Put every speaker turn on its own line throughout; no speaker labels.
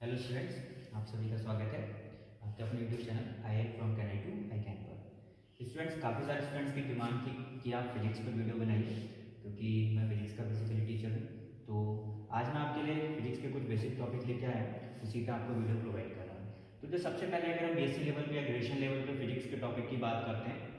Hello students, आप सभी का स्वागत है आपके अपने यूट्यूब चैनल आई फ्रॉम कैन आई टू आई कैन पर। स्टूडेंट्स, काफ़ी सारे स्टूडेंट्स की डिमांड थी कि आप फिजिक्स पर वीडियो बनाइए, क्योंकि मैं फिजिक्स का बेसिकली टीचर हूँ। तो आज मैं आपके लिए फिजिक्स के कुछ बेसिक टॉपिक लेके आया हूँ, उसी का आपको वीडियो प्रोवाइड कर रहा हूँ। तो जो सबसे पहले अगर हम बीएससी लेवल पे या ग्रेजुएशन लेवल पे फिजिक्स के टॉपिक की बात करते हैं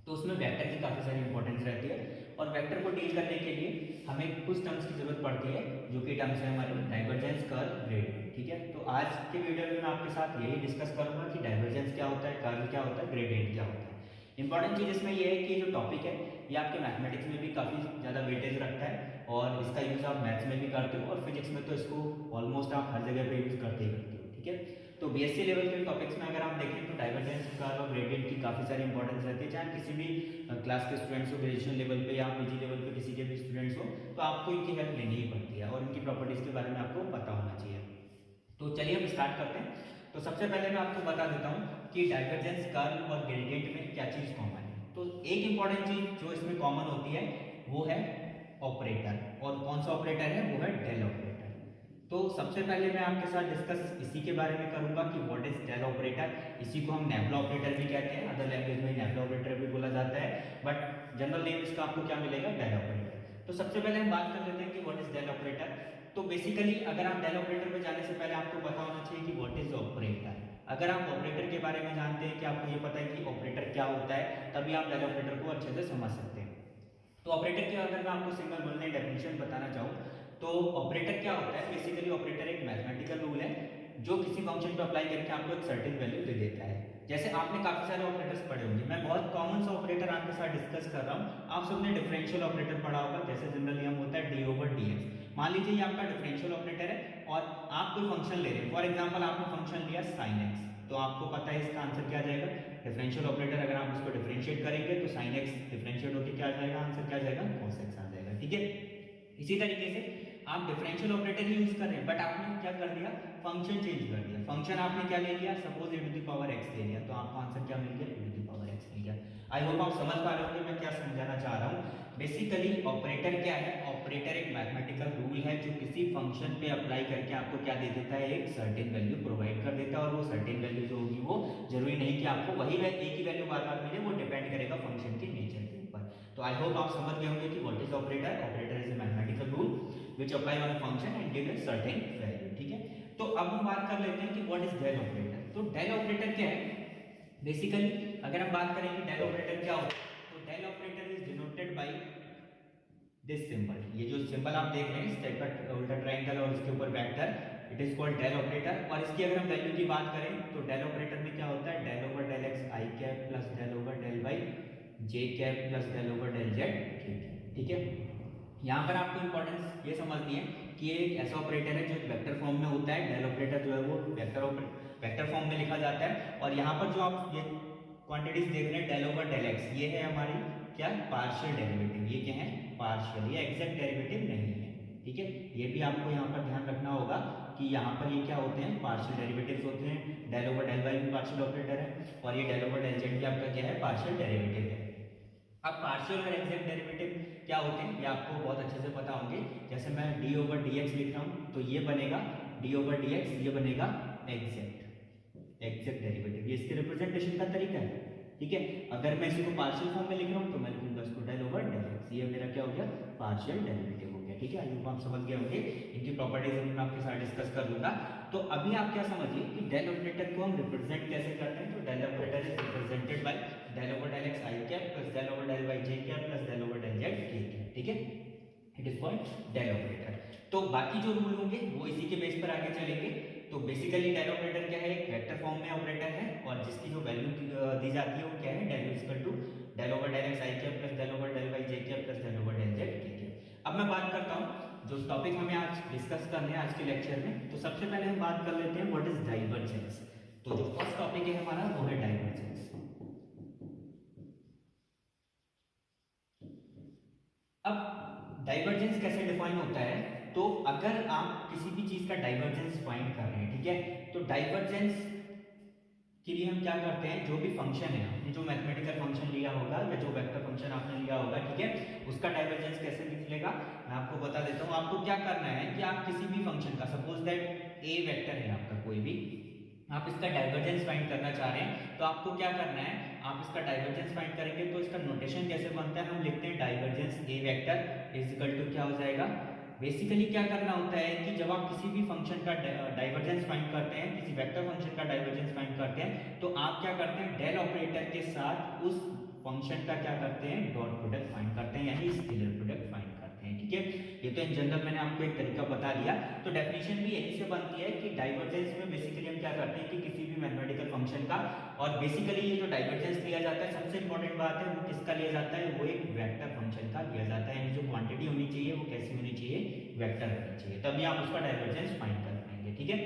तो उसमें वेक्टर की काफ़ी सारी इंपॉर्टेंस रहती है, और वेक्टर को डील करने के लिए हमें कुछ टर्म्स की जरूरत पड़ती है, जो कि टर्म्स है हमारे डाइवर्जेंस, कर्ल, ग्रेडियंट। ठीक है, तो आज के वीडियो में मैं आपके साथ यही डिस्कस करूंगा कि डाइवर्जेंस क्या होता है, कर्ल क्या होता है, ग्रेडियंट क्या होता है। इंपॉर्टेंट चीज इसमें यह है कि जो टॉपिक है ये आपके मैथमेटिक्स में भी काफी ज्यादा वेटेज रखता है, और इसका यूज आप मैथ्स में भी करते हो, और फिजिक्स में तो इसको ऑलमोस्ट आप हर जगह पे यूज करते ही करते हो। ठीक है, तो बीएससी लेवल के टॉपिक्स में अगर हम देखें तो डाइवर्जेंस, कर्ल और ग्रेडियंट की काफी सारी इंपॉर्टेंस रहती है। चाहे किसी भी क्लास के स्टूडेंट्स हो, ग्रेजुएशन लेवल पे या पीजी लेवल पे किसी के भी स्टूडेंट्स हो, तो आपको इनकी हेल्प लेनी ही पड़ती है, और इनकी प्रॉपर्टीज के बारे में आपको पता होना चाहिए। तो चलिए हम स्टार्ट करते हैं। तो सबसे पहले मैं आपको बता देता हूँ कि डाइवर्जेंस, कर्ल और ग्रेडियंट में क्या चीज कॉमन है। तो एक इंपॉर्टेंट चीज जो इसमें कॉमन होती है वो है ऑपरेटर, और कौन सा ऑपरेटर है, वो है डेल ऑपरेटर। तो सबसे पहले मैं आपके साथ डिस्कस इसी के बारे में करूंगा कि व्हाट इज डेल ऑपरेटर। इसी को हम नेबुला ऑपरेटर भी कहते हैं, अदर लैंग्वेज में नेबुला ऑपरेटर भी बोला जाता है, बट जनरल नेम इसका आपको क्या मिलेगा, डेल ऑपरेटर। तो सबसे पहले हम बात कर लेते हैं कि व्हाट इज डेल ऑपरेटर। तो बेसिकली अगर आप डेल ऑपरेटर पे जाने से पहले आपको पता होना चाहिए कि व्हाट इज ऑपरेटर। अगर आप ऑपरेटर के बारे में जानते हैं कि आपको ये पता है कि ऑपरेटर क्या होता है, तभी आप डेल ऑपरेटर को अच्छे से समझ सकते हैं। तो ऑपरेटर की अगर मैं आपको सिंगल वर्ड में डेफिनेशन बताना चाहूँ तो ऑपरेटर क्या होता है, बेसिकली ऑपरेटर एक मैथमेटिकल रूल है जो किसी फंक्शन पे अप्लाई करके आपको एक सर्टेन वैल्यू दे देता है। जैसे आपने काफी सारे ऑपरेटर्स पढ़े होंगे, मैं बहुत कॉमन सा ऑपरेटर आपके साथ डिस्कस कर रहा हूँ। आप सबने डिफरेंशियल ऑपरेटर पढ़ा होगा, जैसे जनरल नियम होता है डी ओवर डी एक्स। मान लीजिए ये आपका डिफरेंशियल ऑपरेटर है और आप कोई फंक्शन ले रहे हैं। फॉर एग्जाम्पल आपने फंक्शन लिया साइन एक्स, तो आपको पता है इसका आंसर क्या आ जाएगा, डिफरेंशियल ऑपरेटर। अगर आप इसको डिफरेंशिएट करेंगे तो साइन एक्स डिफरेंशिएट होकर क्या आ जाएगा, आंसर क्या आ जाएगा, कॉस एक्स आ जाएगा। ठीक है, इसी तरीके से आप डिफरेंशियल ऑपरेटर ही यूज कर रहे हैं, बट आपने क्या कर दिया, फंक्शन चेंज कर दिया। फंक्शन आपने क्या ले लिया, suppose e to the power x ले लिया, तो आपको आंसर क्या मिल गया, e to the power x मिल गया। आई होप आप समझ पा रहे होंगे मैं क्या समझाना चाह रहा हूँ। बेसिकली ऑपरेटर क्या है, ऑपरेटर एक मैथमेटिकल रूल है जो किसी फंक्शन पे अप्लाई करके आपको क्या दे देता है, एक सर्टेन वैल्यू प्रोवाइड कर देता है, और वो सर्टेन वैल्यू जो होगी वो जरूरी नहीं कि आपको वही एक ही वैल्यू बार बार मिले, वो डिपेंड करेगा फंक्शन के नेचर के ऊपर। तो आई होप आप समझ गए होंगे कि what is operator. Operator is a mathematical rule which apply on a function and give a certain value। ठीक है, तो अब हम बात कर लेते हैं कि what is del operator। तो del operator क्या है, बेसिकली अगर हम बात करें कि del operator क्या होता है, तो del operator is denoted by this symbol। ये जो सिंबल आप देख रहे हैं, इस टाइप का उल्टा ट्रायंगल और इसके ऊपर vector, it is called del operator। और इसकी अगर हम वैल्यू की बात करें तो del operator में क्या होता है, del over del x I cap plus del over del y j cap plus del over del z k cap. ठीक है, यहाँ पर आपको इंपॉर्टेंस ये समझनी है कि ये एक ऐसा ऑपरेटर है जो वेक्टर फॉर्म में होता है। डेल ऑपरेटर जो है वो वेक्टर फॉर्म में लिखा जाता है, और यहाँ पर जो आप ये क्वांटिटीज देख रहे हैं डेल ओवर डेल एक्स, ये है हमारी क्या, पार्शियल डेरिवेटिव। ये क्या है, पार्शियल, ये एग्जैक्ट डेरिवेटिव नहीं है। ठीक है, ये भी आपको यहाँ पर ध्यान रखना होगा कि यहाँ पर ये क्या होते हैं, पार्शियल डेरिवेटिव्स होते हैं। डेल ओवर डेल वाई भी पार्शियल ऑपरेटर है, और ये डेल ओवर डेल जेड भी आपका क्या है, पार्शियल डेरिवेटिव है। अब पार्शियल और एग्जैक्ट डेरिवेटिव क्या होते हैं ये आपको बहुत अच्छे से पता होंगे। जैसे मैं डी ओवर डी एक्स लिख रहा हूं तो ये बनेगा डी ओवर डी एक्स, ये बनेगा एग्जैक्ट डेरिवेटिव। ये इसके रिप्रेजेंटेशन का तरीका है। ठीक है, अगर मैं इसको पार्शियल फॉर्म में लिख रहा हूं तो मैं लिखूंगा इसको डेल ओवर डेल एक्स, ये मेरा क्या हो गया, पार्शियल डेरिवेटिव हो गया। ठीक है, आई आप समझ गए होंगे। इनकी प्रॉपर्टीज मैं आपके साथ डिस्कस कर लूंगा। तो अभी आप क्या समझिए कि डेल ऑपरेटर को हम रिप्रेजेंट कैसे करते हैं। तो del operator is represented by del over del x i cap plus del over del y j cap plus del over del z k cap. ठीक है, it is called del operator. तो बाकी जो rule होंगे वो इसी के base पर आगे चलेंगे। तो बेसिकली डेल ऑपरेटर क्या है, एक वेक्टर फॉर्म में ऑपरेटर है, और जिसकी जो वैल्यू दी जाती है वो क्या है, del is equal to del over del x i cap plus del over del y j cap plus del over del z k cap. अब मैं बात करता हूं जो टॉपिक हमें आज डिस्कस करने हैं आज के लेक्चर में। तो सबसे पहले हम बात कर लेते हैं व्हाट इज डाइवर्जेंस। तो जो फर्स्ट टॉपिक है हमारा वो है डाइवर्जेंस। अब डाइवर्जेंस कैसे डिफाइन होता है, तो अगर आप किसी भी चीज का डाइवर्जेंस फाइंड कर रहे हैं, ठीक है, तो डाइवर्जेंस के लिए हम क्या करते हैं, जो भी फंक्शन है, आपने जो मैथमेटिकल फंक्शन लिया होगा या जो वेक्टर फंक्शन आपने लिया होगा, ठीक है, उसका डाइवर्जेंस कैसे निकलेगा मैं आपको बता देता हूं। आपको क्या करना है कि आप किसी भी फंक्शन का, सपोज दैट ए वेक्टर है आपका, कोई भी, आप इसका डाइवर्जेंस फाइंड करना चाह रहे हैं तो आपको क्या करना है, आप इसका डाइवर्जेंस फाइंड करेंगे तो इसका नोटेशन कैसे बनता है, हम लिखते हैं divergence a vector is equal to क्या हो जाएगा, बेसिकली क्या करना होता है कि जब आप किसी भी फंक्शन का डाइवर्जेंस फाइंड करते हैं, किसी वेक्टर फंक्शन का डाइवर्जेंस फाइंड करते हैं, तो आप क्या करते हैं, डेल ऑपरेटर के साथ उस फंक्शन का क्या करते हैं, डॉट प्रोडक्ट फाइंड करते हैं, यानी स्केलर प्रोडक्ट फाइंड करते हैं। ठीक है, ये तो इन जनरल मैंने आपको एक तरीका बता दिया। तो डेफिनेशन भी यही से बनती है कि डाइवर्जेंस में बेसिकली हम क्या करते हैं कि किसी भी मैथमेटिकल फंक्शन का, और बेसिकली ये जो डाइवर्जेंस लिया जाता है, सबसे इंपॉर्टेंट बात है वो किसका लिया जाता है, वो एक वेक्टर फंक्शन का लिया जाता है, यानी जो क्वांटिटी होनी चाहिए वो कैसी होनी चाहिए, वेक्टर होनी चाहिए, तभी आप उसका डाइवर्जेंस फाइंड कर पाएंगे। ठीक है,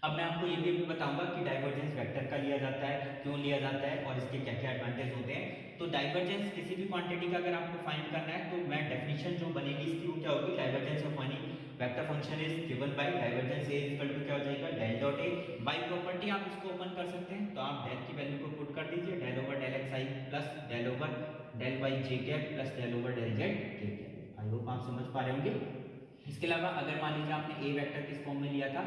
अब मैं आपको ये भी बताऊंगा कि डाइवर्जेंस वेक्टर का लिया जाता है, क्यों लिया जाता है और इसके क्या क्या एडवांटेज होते हैं। तो डाइवर्जेंस किसी भी क्वांटिटी का अगर आपको फाइंड करना है तो मैं डेफिनेशन जो बनेगी इसकी वो क्या होगी, divergence of any vector function is given by divergence a is equal to क्या हो जाएगा, del dot a by property. आप इसको ओपन कर सकते हैं, तो आप डेल की वैल्यू को पुट कर दीजिए, del over del x i plus del over del y j cap plus del over del z k cap. I hope आप समझ पा रहे होंगे। इसके अलावा अगर मान लीजिए आपने ए वेक्टर किस फॉर्म में लिया था,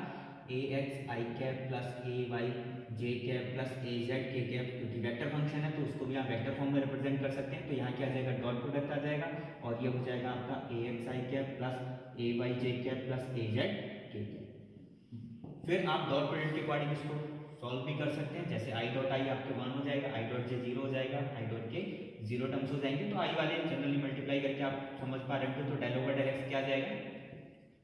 ए x i cap plus A Y j cap plus A Z k cap, क्योंकि वेक्टर फंक्शन है तो उसको भी आप वेक्टर फॉर्म में रिप्रेजेंट कर सकते हैं। तो यहाँ क्या आ जाएगा, डॉट प्रोडक्ट आ जाएगा और ये हो जाएगा आपका ए x i cap plus A Y j cap plus A Z k cap. फिर आप डॉट प्रोडक्ट के अकॉर्डिंग इसको सॉल्व भी कर सकते हैं, जैसे आई डॉट आई आपके 1 हो जाएगा, आई डॉट जे 0 हो जाएगा, आई डॉट के 0 टर्म्स हो जाएंगे, तो आई वाले जनरली मल्टीप्लाई करके आप समझ पा रहे होंगे। तो डेल ओवर डेल एक्स क्या आ जाएगा,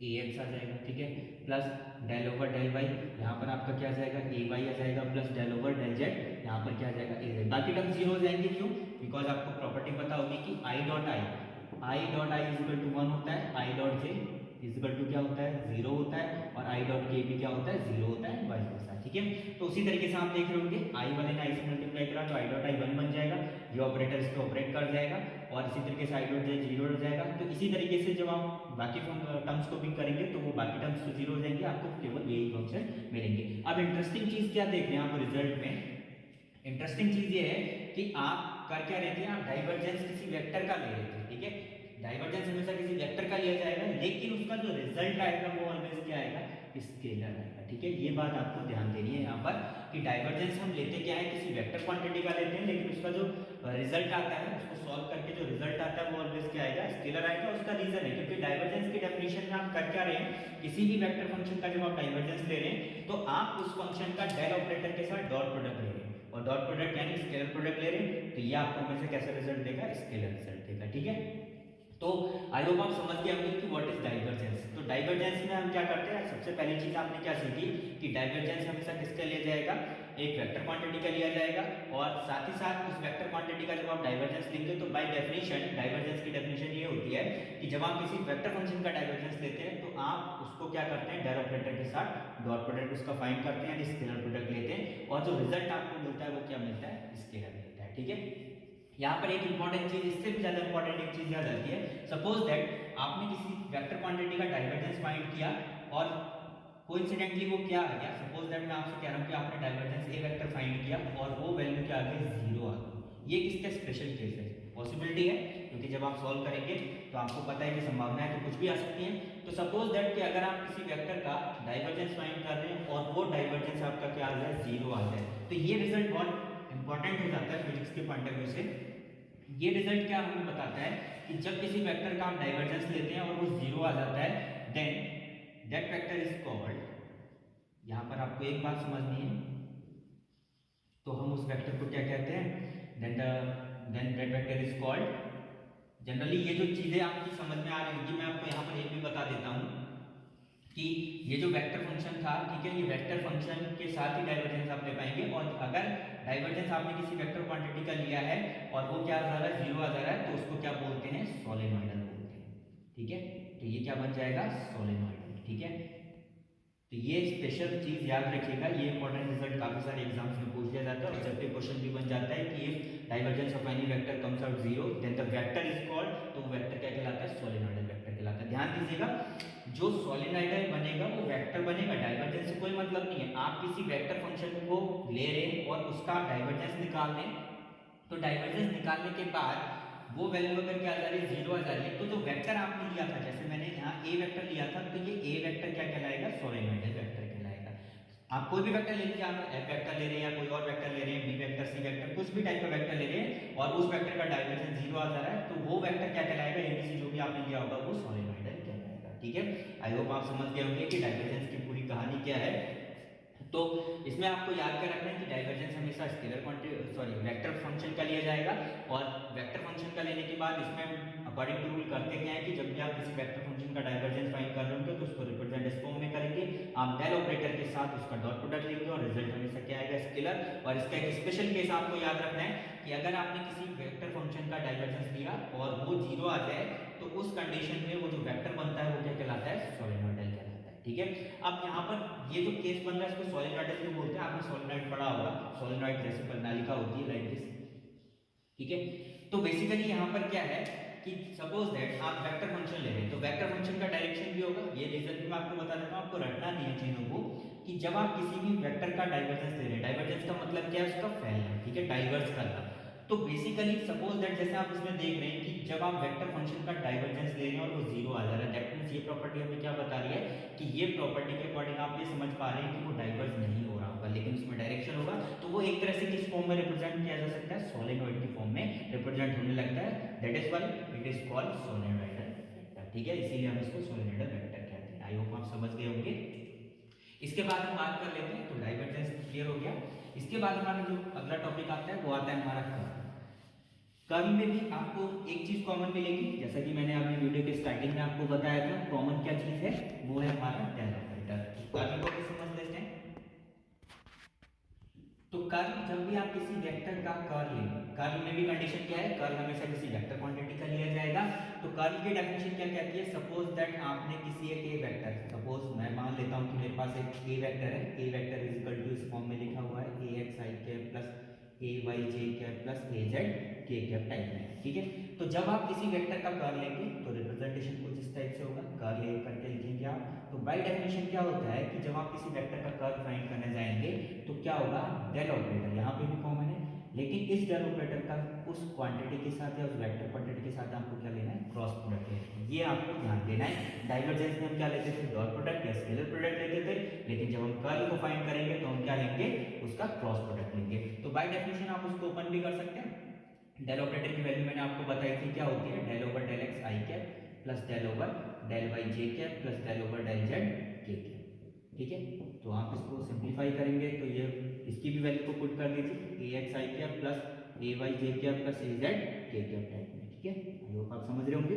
ए एक्स आ जाएगा, ठीक है, plus del over del y, यहाँ पर आपका क्या आ जाएगा, ए वाई आ जाएगा, plus del over del z, यहाँ पर क्या आ जाएगा, ए जेड। बाकी टर्म 0 हो जाएंगे, क्यों, बिकॉज आपको प्रॉपर्टी पता होगी कि i dot i is equal to 1 होता है, i dot j is equal to क्या होता है, 0 होता है, और आई डॉट के भी क्या होता है, 0 होता है, वाइस वर्सा। ठीक है, तो उसी तरीके से आप देख रहे होंगे आई वाले ने आई से मल्टीप्लाई करा तो आई डॉट आई 1 बन जाएगा, ये ऑपरेटर इस पे ऑपरेट कर जाएगा, और इसी तरीके से आई डॉट जे 0 हो जाएगा। तो इसी तरीके से जब आप बाकी टर्म्स को भी करेंगे तो वो बाकी टर्म्स तो 0 हो जाएंगे, आपको केवल यही फंक्शन मिलेंगे। अब इंटरेस्टिंग चीज क्या देख रहे हैं आप रिजल्ट में, इंटरेस्टिंग चीज ये है कि आप कर क्या रहे थे, आप डाइवर्जेंस किसी वेक्टर का ले रहे थे। ठीक है, डाइवर्जेंस हमेशा किसी वेक्टर का लिया जाएगा, लेकिन उसका जो रिजल्ट आएगा वो ऑलवेज क्या आएगा, स्केलर आएगा। ठीक है, ये बात आपको ध्यान देनी है यहाँ पर कि डाइवर्जेंस हम लेते क्या है, किसी वेक्टर क्वांटिटी का लेते हैं, लेकिन उसका जो रिजल्ट आता है उसको सॉल्व करके जो रिजल्ट आता है वो ऑलवेज क्या आएगा, स्केलर आएगा। उसका रीजन है क्योंकि डाइवर्जेंस की डेफिनेशन में आप कर क्या रहे हैं, किसी भी वेक्टर फंक्शन का जब आप डाइवर्जेंस ले रहे हैं तो आप उस फंक्शन का डेल ऑपरेटर के साथ डॉट प्रोडक्ट ले रहे हैं, और डॉट प्रोडक्ट यानी स्केलर प्रोडक्ट ले रहे हैं, तो ये आपको हमेशा कैसा रिजल्ट देगा, स्केलर रिजल्ट देगा। ठीक है, तो आई होप आप समझ गए होंगे कि व्हाट इज डाइवर्जेंस। तो डाइवर्जेंस में हम क्या करते हैं, सबसे पहली चीज आपने क्या सीखी कि डाइवर्जेंस हमेशा किसका लिया जाएगा, एक वेक्टर क्वांटिटी का लिया जाएगा, और साथ ही साथ उस वेक्टर क्वांटिटी का जब आप डाइवर्जेंस लेंगे तो बाय डेफिनेशन डाइवर्जेंस की डेफिनेशन ये होती है कि जब आप किसी वेक्टर फंक्शन का डाइवर्जेंस लेते हैं तो आप उसको क्या करते हैं, डेल ऑपरेटर के साथ डॉट प्रोडक्ट उसका फाइंड करते हैं, यानी स्केलर प्रोडक्ट लेते हैं, और जो रिजल्ट आपको मिलता है वो क्या मिलता है, स्केलर मिलता है। ठीक है, यहाँ पर एक इंपॉर्टेंट चीज, इससे भी ज्यादा इंपॉर्टेंट एक चीज याद आती है, सपोज दैट आपने किसी वेक्टर क्वांटिटी का डाइवर्जेंस फाइंड किया और कोइंसिडेंटली वो क्या आ गया, सपोज दैट मैं आपसे कह रहा हूँ कि आपने डाइवर्जेंस ए वेक्टर फाइंड किया और वो वैल्यू क्या आ गई, 0 आ गई। ये किसका स्पेशल केस है, पॉसिबिलिटी है, क्योंकि जब आप सॉल्व करेंगे तो आपको पता है कि संभावनाएं तो कुछ भी आ सकती हैं। तो सपोज दैट कि अगर आप किसी वेक्टर का डाइवर्जेंस फाइंड कर रहे हैं और वो डाइवर्जेंस आपका क्या आ जाए, 0 आ जाए, तो ये रिजल्ट बहुत इंपॉर्टेंट हो जाता है फिजिक्स के पॉइंट ऑफ व्यू से। ये रिजल्ट क्या हमें बताता है कि जब किसी वेक्टर का आप डाइवर्जेंस लेते हैं और वो 0 आ जाता है, then that vector is called, यहां पर आपको एक बात समझनी है, तो हम उस वेक्टर को क्या कहते हैं, then that vector is called, generally ये जो चीजें आपकी समझ में आ रही होंगी मैं आपको यहाँ पर एक भी बता देता हूँ कि ये जो वेक्टर फंक्शन था, ठीक है, ये वेक्टर फंक्शन के साथ ही डाइवर्जेंस आप ले पाएंगे, और अगर डाइवर्जेंस आपने किसी वेक्टर क्वांटिटी का लिया है और वो क्या आ जा रहा है, 0 आ जा रहा है, तो उसको क्या बोलते हैं, सोलेनॉइडल बोलते हैं। ठीक है, तो ये क्या बन जाएगा, सोलेनॉइडल। ठीक है, तो ये स्पेशल चीज याद रखिएगा, ये इंपॉर्टेंट रिजल्ट काफी सारे एग्जाम्स में पूछ लिया जाता है, और जब क्वेश्चन भी बन जाता है कि if divergence of any vector comes out 0 then the vector is called, तो वेक्टर क्या कहलाता है, सोलेनॉइडल वेक्टर कहलाता है। ध्यान दीजिएगा, जो सोलेनॉइडल बनेगा वो वेक्टर बनेगा, डाइवर्जेंस से कोई मतलब नहीं है। आप किसी वेक्टर फंक्शन को ले रहे हैं और उसका डाइवर्जेंस निकाल लें, तो डाइवर्जेंस निकालने के बाद वो वैल्यू अगर क्या आ जा रही है, 0 आ जा रही है, तो जो वेक्टर आपने लिया था, जैसे मैंने यहाँ ए वेक्टर लिया था, तो ये ए वेक्टर क्या कहलाएगा, सोलेनॉइडल वेक्टर कहलाएगा। आप कोई भी वेक्टर ले लीजिए, आप एफ वेक्टर ले रहे हैं या कोई और वेक्टर ले रहे हैं, बी वेक्टर, सी वेक्टर, कुछ भी टाइप का वेक्टर ले रहे हैं और उस वेक्टर का डायवर्जेंस 0 आ जा रहा है, तो वो वेक्टर क्या कहलाएगा, एबीसी जो भी आपने लिया होगा वो सोलेनोइडल कहलाएगा। ठीक है, आई होप आप समझ गए होंगे कि डायवर्जेंस की पूरी कहानी क्या है। तो इसमें आपको याद क्या रखना है कि डाइवर्जेंस हमेशा स्केलर क्वांटिटी वेक्टर फंक्शन का लिया जाएगा, और वेक्टर फंक्शन का लेने के बाद इसमें अकॉर्डिंग टू रूल करते क्या है कि जब भी आप किसी वेक्टर फंक्शन का डाइवर्जेंस फाइंड कर रहे होंगे तो उसको रिप्रेजेंट इस फॉर्म में करेंगे, आप डेल ऑपरेटर के साथ उसका डॉट प्रोडक्ट लेंगे और रिजल्ट हमेशा क्या आएगा, स्केलर। और इसका एक स्पेशल केस आपको याद रखना है कि अगर आपने किसी वेक्टर फंक्शन का डाइवर्जेंस लिया और वो 0 आ जाए तो उस कंडीशन में वो जो वेक्टर बनता है वो क्या कहलाता है, सोलेनोइडल कहलाता है। ठीक है, अब यहाँ पर ये जो केस बन रहा है इसको सोलेनोइडल क्यों बोलते हैं, आपने सोलेनोइड पढ़ा होगा, सोलेनोइड जैसे प्रणालिका होती है लाइक दिस। ठीक है, तो बेसिकली यहाँ पर क्या है कि सपोज दैट आप वेक्टर फंक्शन ले रहे हैं, तो वेक्टर फंक्शन का डायरेक्शन भी होगा, ये रीजन भी मैं आपको बता देता हूँ, आपको रटना नहीं है चीजों को, कि जब आप किसी भी वेक्टर का डाइवर्जेंस ले रहे हैं, डाइवर्जेंस का मतलब क्या है, उसका फैलना। ठीक है, डाइवर्स करना। तो बेसिकली सपोज दैट जैसे आप इसमें देख रहे हैं कि जब आप वेक्टर फंक्शन का डाइवर्जेंस ले रहे हैं और वो 0 आ जा रहा है, दैट मींस ये प्रॉपर्टी हमें क्या बता रही है कि ये प्रॉपर्टी के अकॉर्डिंग आप ये समझ पा रहे हैं कि वो डाइवर्स नहीं हो रहा होगा, लेकिन उसमें डायरेक्शन होगा, तो वो एक तरह से किस फॉर्म में रिप्रेजेंट किया जा सकता है, सोलेनोइड की फॉर्म में रिप्रेजेंट होने लगता है, that is why it is called solenoidal vector. ठीक है, इसीलिए हम इसको सोलेनोइडल वेक्टर कहते हैं। आई होप आप समझ गए होंगे। इसके बाद हम बात कर लेते हैं, तो डाइवर्जेंस क्लियर हो गया। इसके बाद हमारा जो अगला टॉपिक आता है वो आता है हमारा कर्ल। कर्ल में भी आपको एक चीज कॉमन मिलेगी, जैसा कि मैंने अपनी वीडियो के स्टार्टिंग में आपको बताया था, कॉमन क्या चीज है, वो है हमारा डेल ऑपरेटर। कर्ल को भी समझ लेते हैं। तो कर्ल, जब भी आप किसी वेक्टर का कर्ल लेंगे, कर्ल में भी कंडीशन क्या है, कर्ल हमेशा किसी वेक्टर क्वांटिटी का लिया जाएगा। तो कर्ल की डेफिनेशन क्या कहती है, सपोज दैट आपने किसी एक ए वेक्टर, सपोज मैं मान लेता हूं कि मेरे पास एक ए वेक्टर है, ए वेक्टर इज इक्वल टू इस फॉर्म में लिखा हुआ है ए x i cap plus A Y j cap plus A Z k cap type में। ठीक है, तो जब आप किसी वेक्टर का कर्ल लेंगे तो रिप्रेजेंटेशन कुछ इस टाइप से होगा, कर्ल ए करके लिखेंगे आप। तो बाय डेफिनेशन क्या होता है कि जब आप किसी वेक्टर का कर्ल फाइंड करने जाएंगे तो क्या होगा, डेल ऑपरेटर यहाँ पे भी कॉमन है, लेकिन इस डेल ऑपरेटर का उस क्वांटिटी के साथ या उस वेक्टर क्वांटिटी के साथ आपको क्या लेना है, क्रॉस प्रोडक्ट लेना है। ये आपको ध्यान देना है। डाइवर्जेंस में हम क्या लेते थे, डॉट प्रोडक्ट या स्केलर प्रोडक्ट लेते थे, लेकिन जब हम कर्ल को फाइंड करेंगे तो हम क्या लेंगे, उसका क्रॉस प्रोडक्ट लेंगे। तो बाय डेफिनेशन आप उसको ओपन भी कर सकते हैं। डेल ऑपरेटर की वैल्यू मैंने आपको बताई थी, क्या होती है, del over del x i cap plus del over del y j cap plus del over del z k cap. ठीक है, तो आप इसको सिंप्लीफाई करेंगे तो ये इसकी भी वैल्यू को पुट कर दीजिए, ए x i cap plus A Y j cap plus A Z k cap type में। ठीक है, आई होप आप समझ रहे होंगे।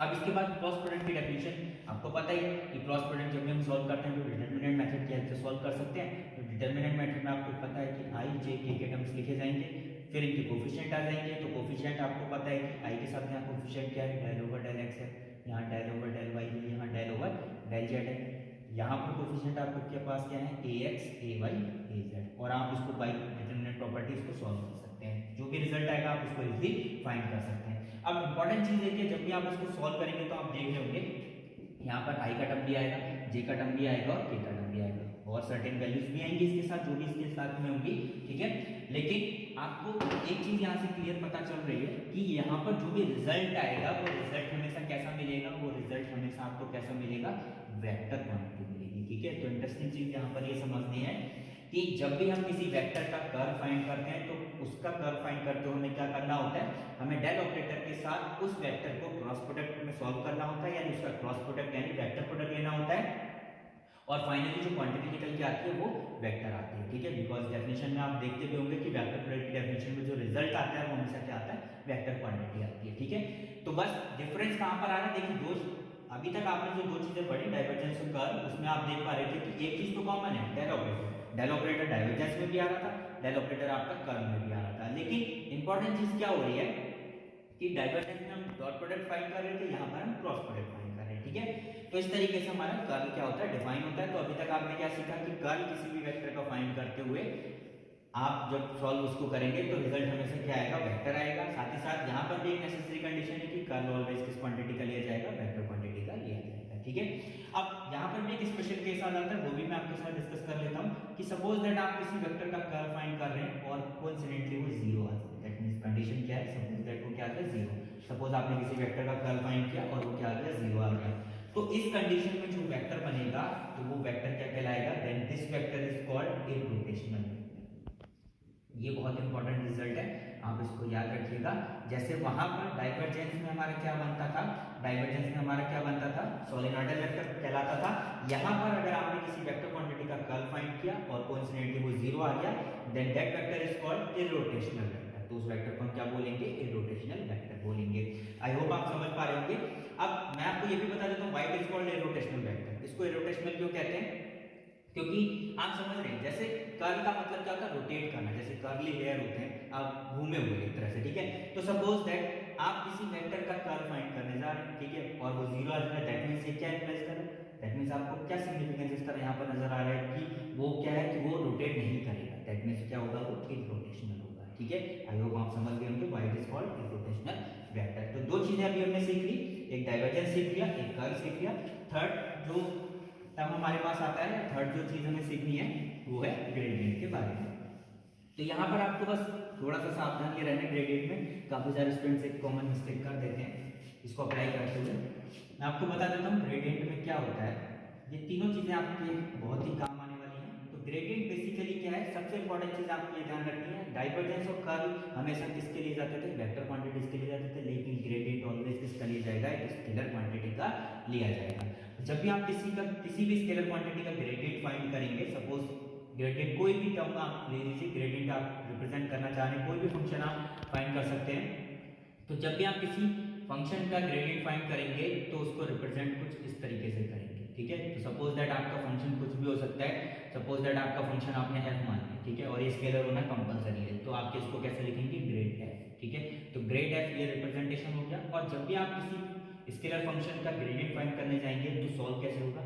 अब इसके बाद क्रॉस प्रोडक्ट की डेफिनेशन आपको पता ही है कि क्रॉस प्रोडक्ट जब भी हम सॉल्व करते हैं तो डिटरमिनेंट मेथड की हेल्प से सॉल्व कर सकते हैं। तो डिटरमिनेंट मेथड में आपको पता है कि आई जे के टर्म्स लिखे जाएंगे, फिर इनके कोफिशिएंट आ जाएंगे। तो कोफिशिएंट आपको पता है कि आई के साथ यहाँ कोफिशिएंट क्या है, डेल ओवर डेल एक्स है, यहाँ डेल ओवर डेल वाई है, यहाँ डेल ओवर डेल जेड है। यहाँ पर कोफिशिएंट आपके पास क्या है, ए एक्स ए वाई ए जेड, और आप इसको बाई डिटरमिनेंट प्रॉपर्टीज को सॉल्व कर सकते हैं। जो भी रिजल्ट आएगा आप उसको इजीली फाइंड कर सकते हैं। अब इंपॉर्टेंट चीज है कि जब भी आप इसको सॉल्व करेंगे तो आप देख रहे होंगे यहाँ पर आई का टर्म भी आएगा, जे का टर्म भी आएगा और के का टर्म भी आएगा, और सर्टेन वैल्यूज भी आएंगी इसके साथ, जो भी इसके साथ में होंगी। ठीक है, लेकिन आपको एक चीज यहाँ से क्लियर पता चल रही है कि यहाँ पर जो भी रिजल्ट आएगा वो रिजल्ट हमेशा कैसा मिलेगा, वो रिजल्ट हमेशा आपको कैसा मिलेगा, वेक्टर क्वांटिटी मिलेगी। ठीक है, तो इंटरेस्टिंग चीज यहाँ पर ये समझनी है कि जब भी हम किसी वेक्टर का कर्ल फाइंड करते हैं तो उसका कर्ल फाइंड करते हुए हमें क्या करना होता है, हमें डेल ऑपरेटर के साथ उस वेक्टर को क्रॉस प्रोडक्ट में सॉल्व करना होता है, यानी उसका क्रॉस प्रोडक्ट यानी वेक्टर प्रोडक्ट लेना होता है, और फाइनली जो क्वांटिटी निकल के आती है वो वेक्टर आती है। ठीक है, बिकॉज डेफिनेशन में आप देखते भी होंगे कि वेक्टर प्रोडक्ट की डेफिनेशन में जो रिजल्ट आता है वो हमेशा क्या आता है, वेक्टर क्वांटिटी आती है। ठीक है, तो बस डिफरेंस कहां पर आ रहा है, देखिए दो अभी तक आपने जो दो चीजें पढ़ी, डाइवर्जेंस और कर्ल, उसमें आप देख पा रहे थे कि एक चीज तो कॉमन है, del operator. Del operator divergence में भी आ रहा था, डेल ऑपरेटर आपका कर्ल में भी आ रहा था, लेकिन इंपॉर्टेंट चीज क्या हो रही है कि डाइवर्जेंस में हम डॉट प्रोडक्ट फाइंड कर रहे थे, यहाँ पर हम क्रॉस प्रोडक्ट फाइंड कर रहे हैं। ठीक है, तो इस तरीके से हमारा कर्ल क्या होता है, डिफाइन होता है। तो अभी तक आपने क्या सीखा कि कर्ल किसी भी वेक्टर का फाइंड करते हुए आप जब सॉल्व उसको करेंगे तो रिजल्ट हमेशा क्या आएगा, वेक्टर आएगा। साथ ही साथ यहाँ पर भी एक नेसेसरी कंडीशन है कि कर्ल ऑलवेज किस क्वांटिटी का लिया जाएगा, वेक्टर क्वांटिटी का लिया जाएगा। ठीक है, अब यहाँ पर भी एक स्पेशल केस आ जाता है, वो भी मैं आपके साथ डिस्कस कर लेता हूँ कि सपोज दैट आप किसी वेक्टर का कर्ल फाइंड कर रहे हैं और कोइंसिडेंटली वो जीरो आ जाए, दैट मींस कंडीशन क्या है, सपोज दैट वो क्या आ गया, जीरो। सपोज आपने किसी वेक्टर का कर्ल फाइंड किया और वो क्या आ गया, जीरो आ गया। तो इस कंडीशन में जो वेक्टर बनेगा तो वो वेक्टर क्या कहलाएगा, then this vector irrotational vector. ये बहुत इंपॉर्टेंट रिजल्ट है, आप इसको याद रखिएगा। जैसे वहां पर डाइवर्जेंस में हमारा क्या बनता था, डाइवर्जेंस में हमारा क्या बनता था, सोलेनॉइडल वेक्टर कहलाता था। यहाँ पर अगर आपने किसी वेक्टर क्वांटिटी का कर्ल फाइंड किया और कोइंसिडेंटली वो जीरो आ गया, then that vector is called irrotational vector. तो उस वेक्टर को हम क्या बोलेंगे, इरोटेशनल वेक्टर बोलेंगे। आई होप आप समझ पा रहे होंगे। अब मैं आपको ये भी बता देता हूँ why it is called irrotational vector. इसको इरोटेशनल क्यों कहते हैं, क्योंकि आप समझ रहे हैं जैसे कर्ल का मतलब क्या होता है, रोटेट करना। जैसे कर्ली हेयर होते हैं आप घूमे हुए एक तरह से, ठीक है। तो सपोज दैट आप किसी वेक्टर का कर्ल फाइंड करने जा रहे हैं, ठीक है, और वो जीरो आ रहा है, दैट मींस ये क्या इंप्लाइज कर रहा है, दैट मींस आपको क्या सिग्निफिकेंस इस तरह यहाँ पर नजर आ रहा है कि वो क्या है कि वो रोटेट नहीं करेगा। दैट मींस क्या होगा, वो इरोटेशनल होगा, ठीक है। आई होप आप समझ गए होंगे why it is called irrotational vector. तो दो चीजें अभी हमने सीख ली, एक डाइवर्जेंस सीख लिया, एक कर्ल सीख लिया। थर्ड जो तब हमारे पास आता है, थर्ड जो चीज हमें सीखनी है वो है ग्रेडियंट के बारे में। तो यहाँ पर आपको बस थोड़ा सा सावधान ये रहना, ग्रेडियंट में काफी सारे स्टूडेंट्स एक कॉमन मिस्टेक कर देते हैं इसको अप्लाई करते हुए। मैं आपको बता देता हूँ ग्रेडियंट में क्या होता है। ये तीनों चीजें आपके बहुत ही काम आने वाली हैं। तो ग्रेडियंट बेसिकली क्या है, सबसे इंपॉर्टेंट चीज आपको ये ध्यान रखनी है, डाइवर्जेंस और कर्ल हमेशा किसके लिए जाते थे, वेक्टर क्वांटिटीज के लिए जाते थे, लेकिन ग्रेडियंट ऑलवेज किसका लिया जाएगा, एक स्केलर क्वांटिटी का लिया जाएगा। जब भी आप किसी भी स्केलर क्वांटिटी का ग्रेडियंट फाइंड करेंगे, सपोज ग्रेडियंट कोई भी टर्म आप ले लीजिए, ग्रेडियंट आप रिप्रेजेंट करना चाह रहे हैं, कोई भी फंक्शन आप फाइंड कर सकते हैं। तो जब भी आप किसी फंक्शन का ग्रेडियंट फाइंड करेंगे तो उसको रिप्रेजेंट कुछ इस तरीके से करेंगे, ठीक है। तो सपोज दैट आपका फंक्शन कुछ भी हो सकता है, सपोज दैट आपका फंक्शन आपने f मान लिया, ठीक है, और ये स्केलर होना कंपलसरी है, तो आप इसको कैसे लिखेंगे, ग्रेड f, ठीक है। तो ग्रेड f ये रिप्रेजेंटेशन हो गया। और जब भी आप किसी स्केलर फंक्शन का ग्रेडियंट फाइंड करने जाएंगे तो सॉल्व कैसे होगा,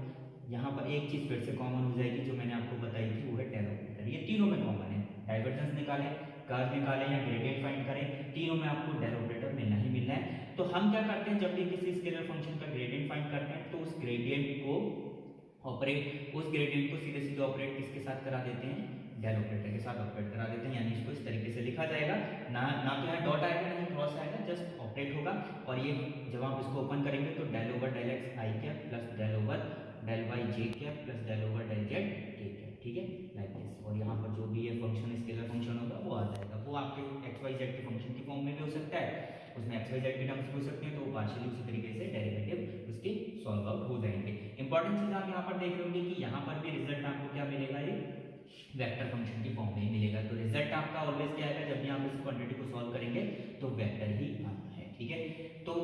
यहाँ पर एक चीज फिर से कॉमन हो जाएगी जो मैंने आपको बताई थी, वो है डेल ऑपरेटर। ये तीनों में कॉमन है, डाइवर्जेंस निकालें, कर्ल निकालें या ग्रेडियंट फाइंड करें, तीनों में आपको डेल ऑपरेटर मिलना ही मिलना है। तो हम क्या करते हैं, जब भी किसी स्केलर फंक्शन का ग्रेडियंट फाइंड करते हैं तो उस ग्रेडियंट को ऑपरेट, उस ग्रेडियंट को सीधे सीधे ऑपरेट किसके साथ करा देते हैं, डेल ऑपरेटर के साथ ऑपरेट करा देते हैं। यानी इसको इस तरीके से लिखा जाएगा, ना तो यहाँ डॉट आएगा ना क्रॉस आएगा, जस्ट ऑपरेट होगा। और ये जब आप इसको ओपन करेंगे तो del over del x i cap plus del over del y j cap plus del over del z k cap, ठीक है, लाइक दिस। और यहाँ पर जो भी ये फंक्शन स्केलर फंक्शन होगा वो आ जाएगा, वो आपके एक्स वाई जेड के फंक्शन की फॉर्म में भी हो सकता है, उसमें एक्स वाई जेड के टर्म्स भी हो सकते हैं, तो वो पार्शियली उसी तरीके से डेरिवेटिव उसके सॉल्व आउट हो जाएंगे। इंपॉर्टेंट चीज आप यहाँ पर देख रहे होंगे कि यहाँ पर भी रिजल्ट आपको क्या मिलेगा, ये वेक्टर फंक्शन की फॉर्म में ही मिलेगा। तो रिजल्ट आपका ऑलवेज क्या आएगा, जब भी आप इस क्वांटिटी को सॉल्व करेंगे तो वेक्टर ही आता है, ठीक है। तो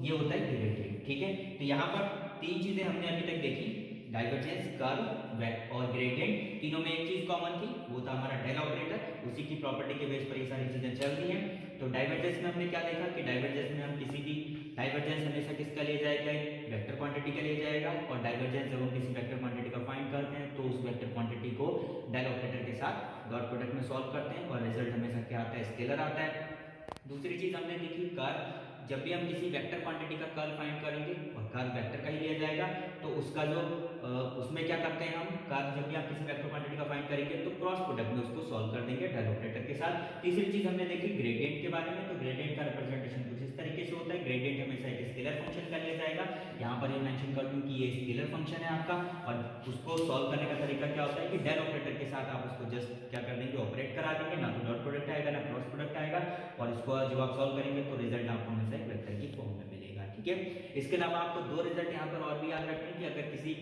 ये होता है ग्रेडियंट, ठीक है। तो यहाँ पर तीन चीजें हमने अभी तक देखी, डाइवर्जेंस, कर्ल और ग्रेडियंट, तीनों में एक चीज कॉमन थी, वो था हमारा डेल ऑपरेटर। उसी की प्रॉपर्टी के बेस पर ये सारी चीजें चल रही हैं। तो डाइवर्जेंस में हमने क्या देखा कि डाइवर्जेंस में हम किसी भी डाइवर्जेंस हमेशा किसका ले जाएगा, वेक्टर क्वांटिटी का ले जाएगा। और डाइवर्जेंस जब हम किसी वेक्टर क्वांटिटी का फाइंड करते हैं तो उस वेक्टर क्वांटिटी को डेल ऑपरेटर के साथ डॉट प्रोडक्ट में सॉल्व करते हैं और रिजल्ट हमेशा क्या आता है, स्केलर आता है। दूसरी चीज हमने देखी कर्ल, जब भी हम किसी वेक्टर क्वांटिटी का कर्ल फाइंड करेंगे और कर्ल वेक्टर का ही लिया जाएगा तो उसका जो उसमें क्या करते हैं हम, कर्ल जब भी आप किसी वेक्टर क्वांटिटी का फाइंड करेंगे तो क्रॉस प्रोडक्ट में उसको सॉल्व कर देंगे डेल ऑपरेटर के साथ। तीसरी चीज हमने देखी ग्रेडियंट के बारे में। तो ग्रेडियंट का रिप्रेजेंटेशन कुछ इस तरीके से होता है, ग्रेडियंट हमेशा एक स्केलर फंक्शन का लिया जाएगा। यहाँ पर ये मेंशन कर दूं कि ये स्केलर फंक्शन है आपका, और उसको सॉल्व करने का तरीका क्या होता है कि डेल ऑपरेटर के साथ आप उसको जस्ट क्या कर देंगे, ऑपरेट करा देंगे, ना तो डॉट प्रोडक्ट आएगा ना क्रॉस प्रोडक्ट आएगा, और इसको जब आप सॉल्व करेंगे तो रिजल्ट आपको हमेशा एक वेक्टर की फॉर्म में मिलेगा, ठीक है। इसके अलावा आपको दो रिजल्ट यहाँ पर और भी याद रखने हैं कि अगर किसी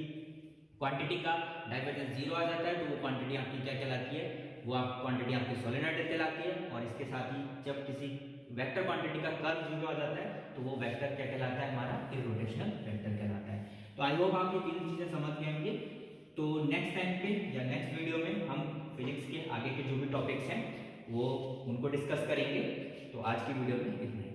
क्वांटिटी का डाइवर्जेंस जीरो आ जाता है तो वो क्वांटिटी आपकी क्या कहलाती है, वो आप क्वांटिटी आपकी सोलेनॉइडल कहलाती है। और इसके साथ ही जब किसी वेक्टर क्वांटिटी का कर्ल जीरो आ जाता है तो वो वेक्टर क्या कहलाता है, हमारा इरोटेशनल वेक्टर कहलाता है। तो आई होप आप ये तीन चीजें समझ गए होंगे। तो नेक्स्ट टाइम पे या नेक्स्ट वीडियो में हम फिजिक्स के आगे के जो भी टॉपिक्स हैं वो उनको डिस्कस करेंगे। तो आज की वीडियो में इतना ही।